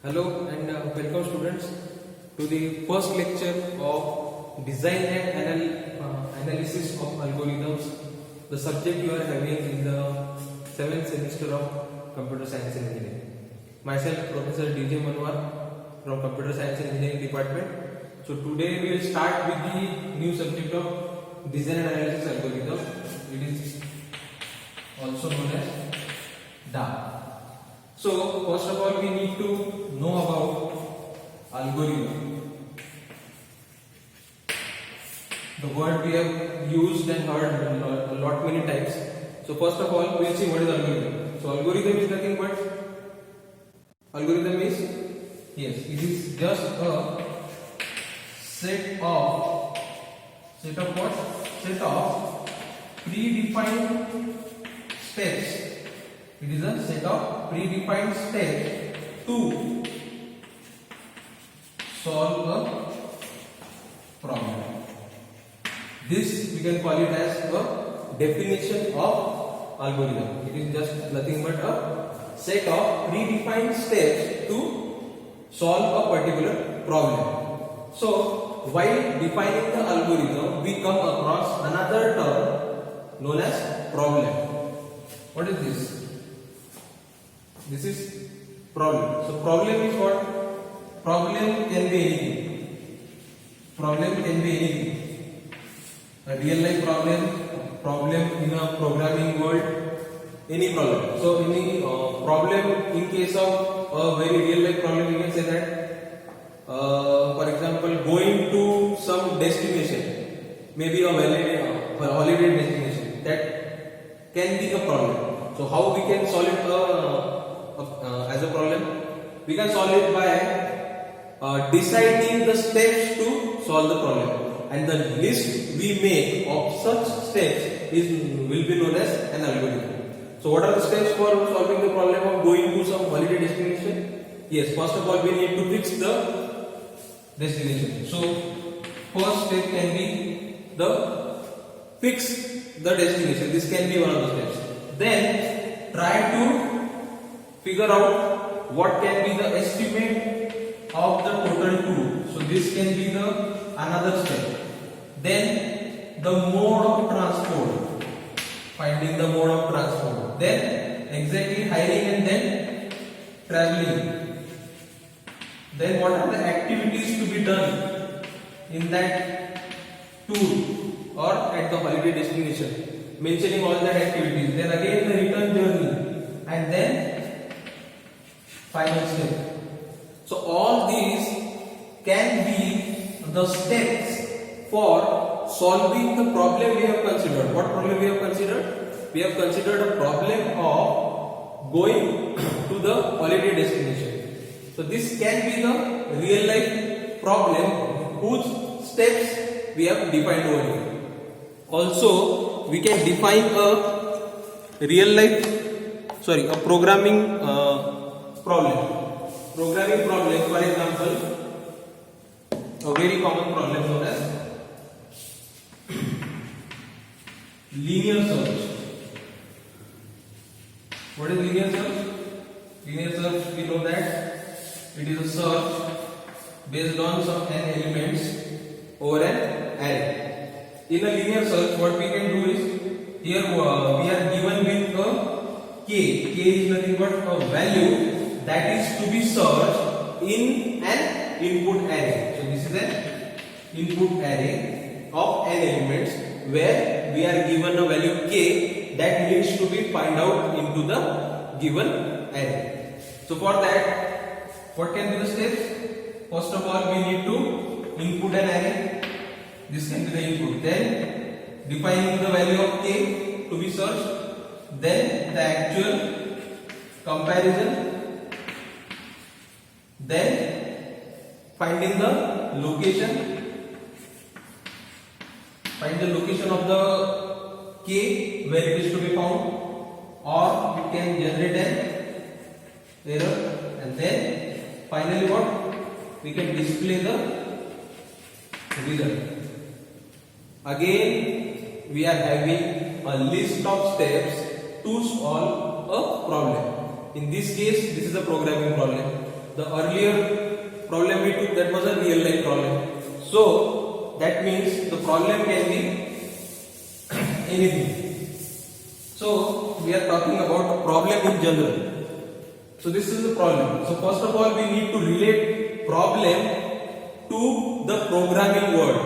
Hello and welcome students to the first lecture of design and analysis of algorithms, the subject you are having in the 7th semester of computer science and engineering. Myself Professor DJ Manwar from computer science and engineering department. So today we will start with the new subject of design and analysis algorithm. It is also known as DA. So first of all we need to know about algorithm. The word we have used and heard a lot many times. So first of all we will see what is algorithm. So algorithm is nothing but algorithm is it is just a set of predefined steps. It is a set of predefined steps to solve a problem. This we can call it as a definition of algorithm. It is just nothing but a set of predefined steps to solve a particular problem. So while defining the algorithm, we come across another term known as problem. What is this? This is problem. So problem is what? Problem can be anything. Problem can be anything. A real life problem in a programming world, any problem. So any problem in case of a very real life problem, we can say that for example going to some destination, maybe a holiday destination, that can be a problem. So how we can solve it as a problem? We can solve it by deciding the steps to solve the problem, and the list we make of such steps will be known as an algorithm. So what are the steps for solving the problem of going to some holiday destination? Yes, first of all we need to fix the destination. So first step can be the fix the destination. This can be one of the steps. Then try to figure out what can be the estimate of the total tool. So this can be the another step. Then the mode of transport, finding the mode of transport. Then exactly hiring and then traveling. Then what are the activities to be done in that tour or at the holiday destination, mentioning all that activities. Then again the return journey, and then final step. So all these can be the steps for solving the problem we have considered. What problem we have considered? We have considered a problem of going to the holiday destination. So this can be the real life problem whose steps we have defined over here. Also we can define a programming problem. Programming problem, for example, a very common problem known as linear search. What is linear search? Linear search, we know that it is a search based on some n elements over an array. In a linear search, what we can do is, here we are given with a k. K is nothing but a value that is to be searched in an input array. So this is an input array of n elements where we are given a value k that needs to be find out into the given array. So for that, what can be the steps? First of all, we need to input an array. This can be the input. Then defining the value of k to be searched. Then the actual comparison. Then finding the location. Find the location of the k where it is to be found, or it can generate an error, and then finally what? We can display the result. Again we are having a list of steps to solve a problem. In this case, this is a programming problem. The earlier problem we took, that was a real life problem. So that means the problem can be anything. So we are talking about a problem in general. So this is the problem. So first of all, we need to relate problem to the programming word.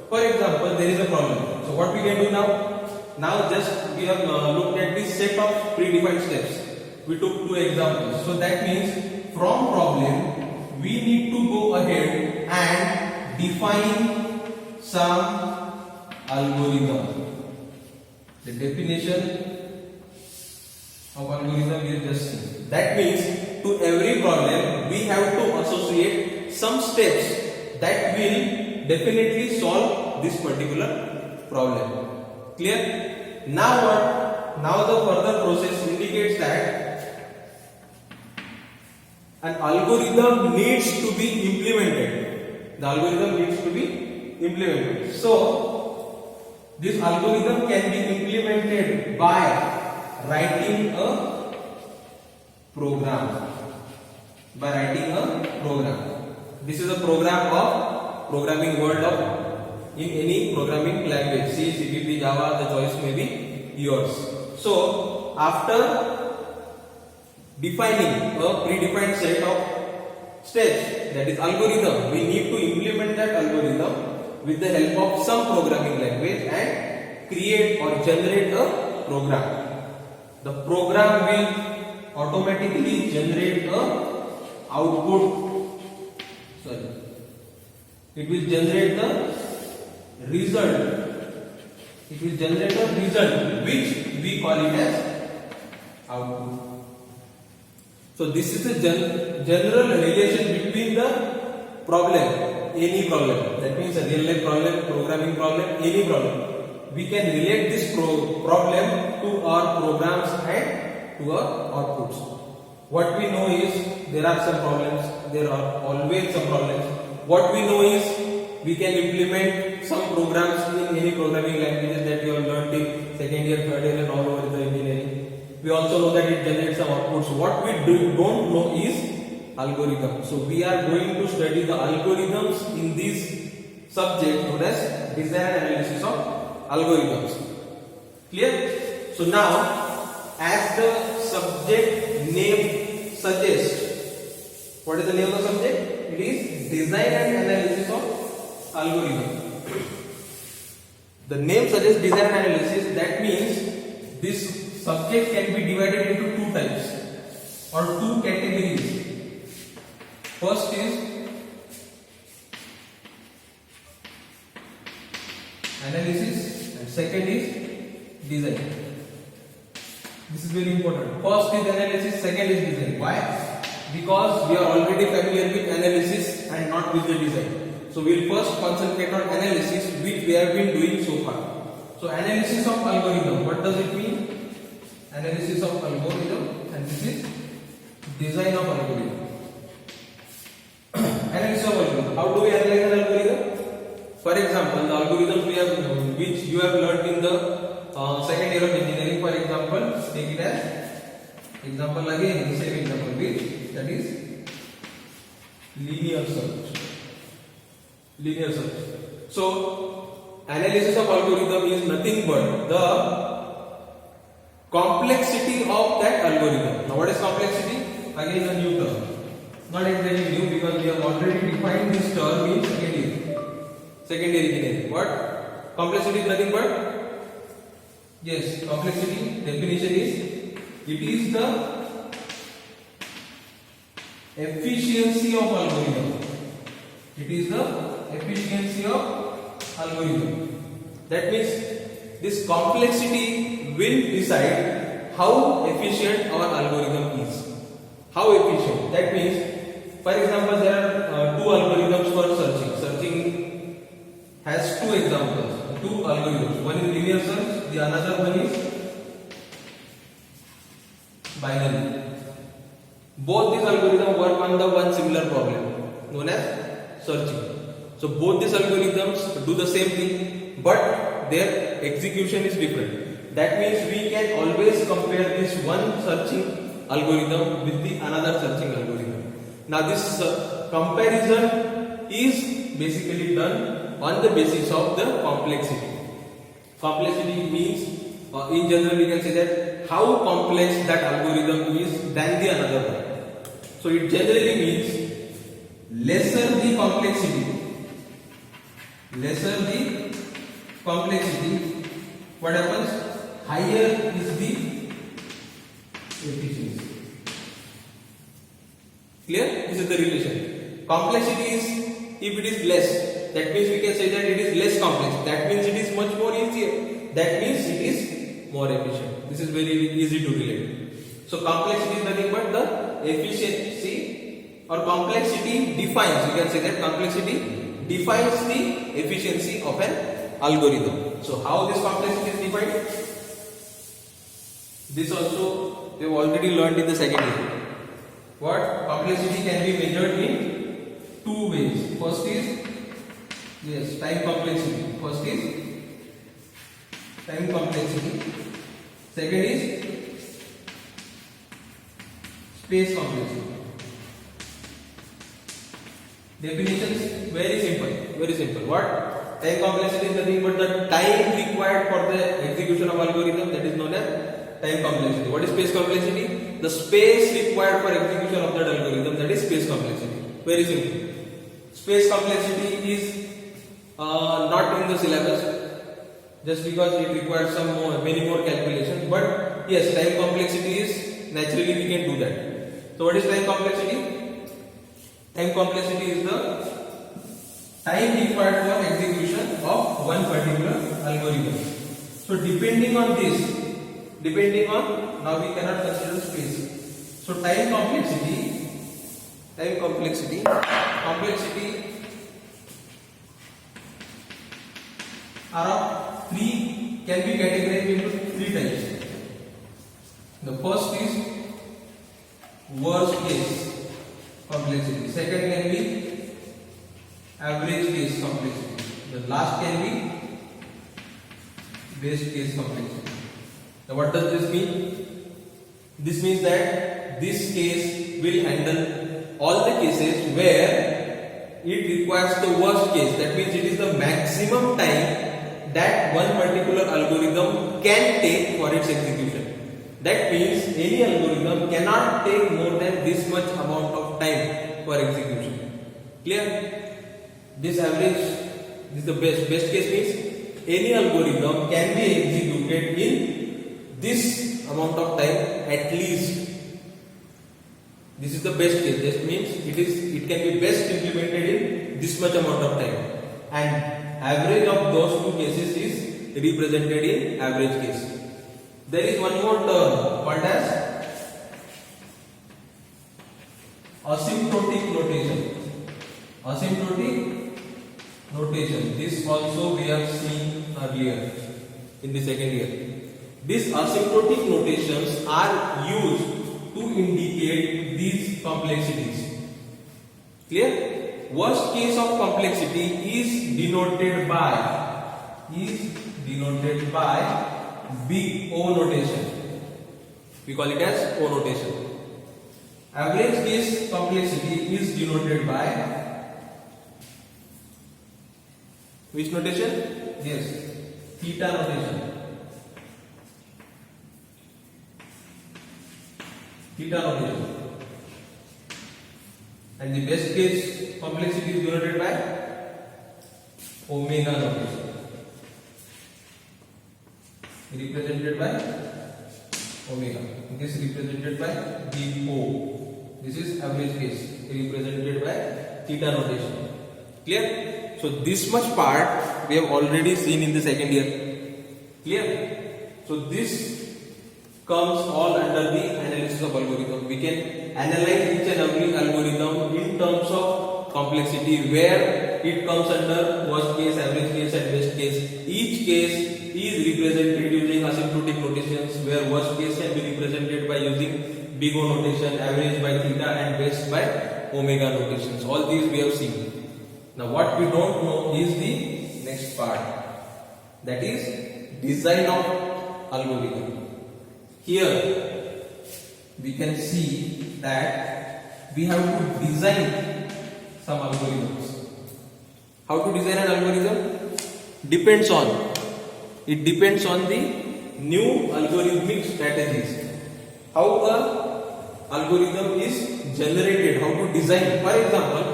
For example, there is a problem. So what we can do now? Now just we have looked at this set of predefined steps. We took 2 examples. So that means from problem we need to go ahead and define some algorithm. The definition of algorithm we have just seen. That means to every problem we have to associate some steps that will definitely solve this particular problem. Clear? Now what? Now the further process indicates that an algorithm needs to be implemented. The algorithm needs to be implemented. So this algorithm can be implemented by writing a program. By writing a program. This is a program of programming word of in any programming language, C, C++, Java, the choice may be yours. So after defining a predefined set of steps, that is algorithm, we need to implement that algorithm with the help of some programming language and create or generate a program. The program will automatically generate a output. Sorry. It will generate the result. It will generate a result which we call it as output. So this is the general relation between the problem, any problem. That means a real life problem, programming problem, any problem. We can relate this problem to our programs and to our outputs. What we know is there are some problems, there are always some problems. What we know is we can implement some programs in any programming languages that you have learned in second year, third year and all over the engineering. We also know that it generates some outputs. What we don't know is algorithm. So we are going to study the algorithms in this subject known as design and analysis of algorithms. Clear? So now, as the subject name suggests, what is the name of the subject? It is design and analysis of algorithm. The name suggests design analysis. That means this subject can be divided into 2 types or 2 categories. First is analysis and second is design. This is very important. First is analysis, second is design. Why? Because we are already familiar with analysis and not with the design. So we will first concentrate on analysis, which we have been doing so far. So analysis of algorithm, what does it mean? Analysis of algorithm, and this is design of algorithm. Analysis of algorithm. How do we analyze an algorithm? For example, the algorithms we have, which you have learned in the second year of engineering. For example, take it as example again, the same example, which that is linear search. Linear search. So analysis of algorithm is nothing but the complexity of that algorithm. Now what is complexity? Again a new term. Not exactly new because we have already defined this term in second year engineering. What? Complexity is nothing but, yes, complexity definition is, it is the efficiency of algorithm. It is the efficiency of algorithm. That means this complexity will decide how efficient our algorithm is. How efficient? That means, for example, there are 2 algorithms for searching. Searching has 2 examples, 2 algorithms. One is linear search, the another one is binary. Both these algorithms work on the one similar problem known as searching. So both these algorithms do the same thing, but their execution is different. That means we can always compare this one searching algorithm with the another searching algorithm. Now this comparison is basically done on the basis of the complexity. Complexity means in general we can say that how complex that algorithm is than the another one. So it generally means lesser the complexity, what happens? Higher is the efficiency. Clear? This is the relation. Complexity is, if it is less, that means we can say that it is less complex. That means it is much more easier. That means it is more efficient. This is very easy to relate. So complexity is nothing but the efficiency, or complexity defines, you can say that complexity defines the efficiency of an algorithm. So how this complexity is defined? This also we have already learned in the second year. What? Complexity can be measured in two ways. First is, yes, time complexity. First is time complexity. Second is space complexity. Definitions very simple. What? Time complexity is nothing but the time required for the execution of algorithm, that is known as time complexity. What is space complexity? The space required for execution of that algorithm, that is space complexity. Very simple. Space complexity is not in the syllabus, just because it requires many more calculations. But yes, time complexity is, naturally we can do that. So what is time complexity? Time complexity is the time required for execution of one particular algorithm. So depending on, now we cannot consider space. So time complexity are of three, can be categorized into three types. The first is worst case complexity. Second can be average case complexity. The last can be best case complexity. Now what does this mean? This means that this case will handle all the cases where it requires the worst case. That means it is the maximum time that one particular algorithm can take for its execution. That means any algorithm cannot take more than this much amount of time for execution. Clear? This average, this is the best. Best case means any algorithm can be executed in this amount of time at least. This is the best case. That means it can be best implemented in this much amount of time. And average of those two cases is represented in average case. There is one more term called as asymptotic notation. This also we have seen earlier in the second year. These asymptotic notations are used to indicate these complexities. Clear? Worst case of complexity is denoted by big O notation. We call it as O notation. Average case complexity is denoted by which notation? Yes, theta notation. And the best case complexity is denoted by omega notation. Represented by omega. This is represented by big O. This is average case represented by theta notation. Clear? So this much part we have already seen in the second year. Clear? So this comes all under the analysis of algorithm. We can analyze each and every algorithm in terms of complexity, where it comes under worst case, average case and best case. Each case is represented using asymptotic notations, where worst case can be represented by using big O notation, average by theta and best by omega notations. All these we have seen. Now what we don't know is the next part, that is design of algorithm. Here we can see that we have to design some algorithms. How to design an algorithm? It depends on the new algorithmic strategies. How the algorithm is generated, how to design. For example,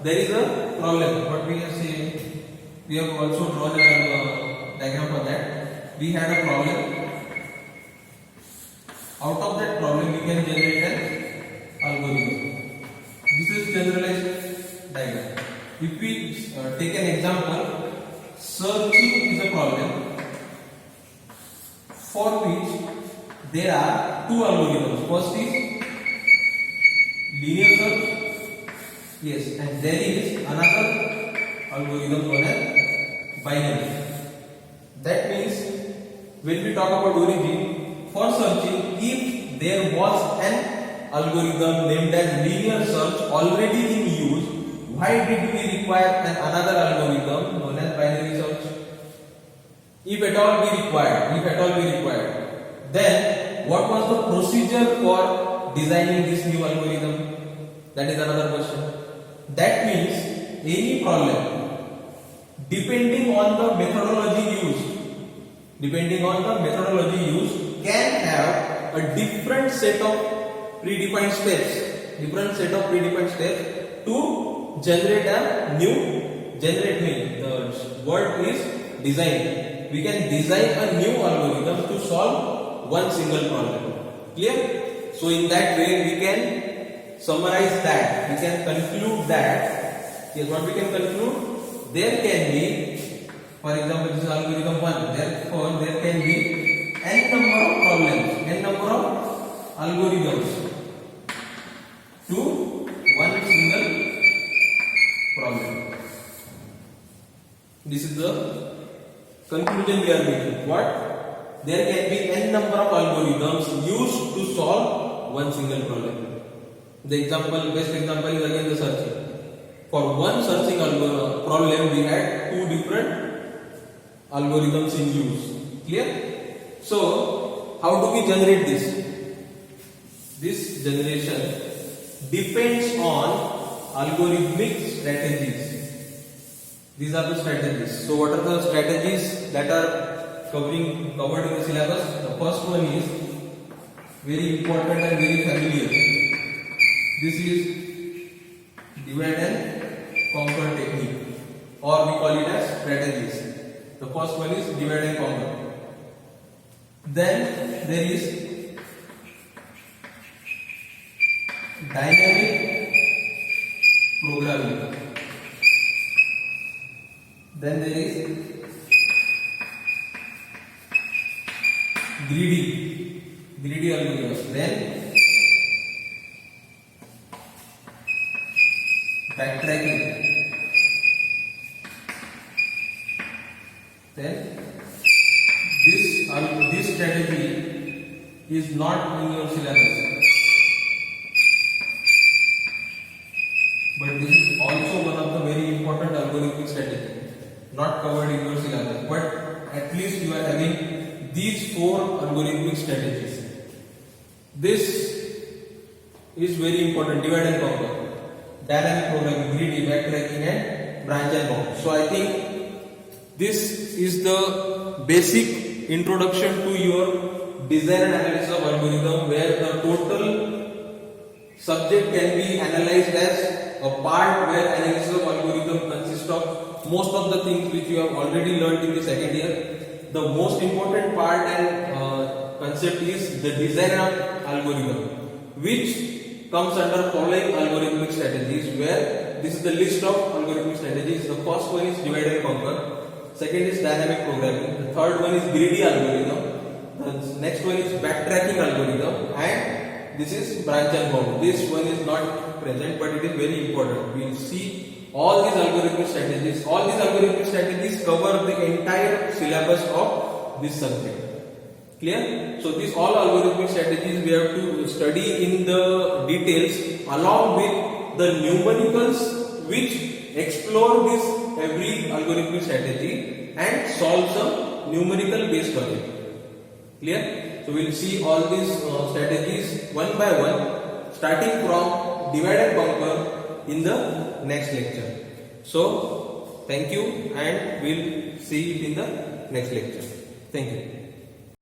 there is a problem. What we are saying, we have also drawn a diagram for that. We had a problem. Out of that problem, we can generate an algorithm. This is generalized diagram. If we take an example, searching is a problem for which there are two algorithms. First is linear search, yes, and there is another algorithm known as binary. That means when we talk about origin, for searching, if there was an algorithm named as linear search already in use, why did we require another algorithm known as binary search? If at all we required, then what was the procedure for designing this new algorithm? That is another question. That means any problem, depending on the methodology used, can have a different set of predefined steps to generate the word is design. We can design a new algorithm to solve one single problem. Clear? So in that way we can summarize that, we can conclude that, yes, what we can conclude, there can be, for example, this is algorithm 1, therefore there can be n number of algorithms to one single problem. This is the conclusion we are making. What? There can be n number of algorithms used to solve one single problem. The best example is again the searching. For one searching problem, we had two different algorithms in use. Clear? So, how do we generate this? This generation depends on algorithmic strategies. These are the strategies. So, what are the strategies that are covered in the syllabus? The first one is very important and very familiar. This is divide and conquer technique, or we call it as strategies. The first one is divide and conquer. Then there is dynamic programming. Then there is greedy algorithms. Then backtracking. Then this strategy is not in your syllabus, but this is also one of the very important algorithmic strategy, not covered in your syllabus, but at least you are having these 4 algorithmic strategies. This is very important: divide and conquer, dynamic programming, greedy, backtracking, and branch and bound. So I think this is the basic introduction to your design and analysis of algorithm, where the total subject can be analyzed as a part where analysis of algorithm consists of most of the things which you have already learned in the second year. The most important part and concept is the design of algorithm, which comes under following algorithmic strategies, where this is the list of algorithmic strategies. The first one is divide and conquer, second is dynamic programming, the third one is greedy algorithm, the next one is backtracking algorithm, and this is branch and bound. This one is not present, but it is very important. We will see all these algorithmic strategies. All these algorithmic strategies cover the entire syllabus of this subject. Clear? So these all algorithmic strategies we have to study in the details, along with the numericals which explore this every algorithmic strategy and solve some numerical based on it. Clear? So we will see all these strategies one by one, starting from divided bumper in the next lecture. So thank you, and we'll see it in the next lecture. Thank you.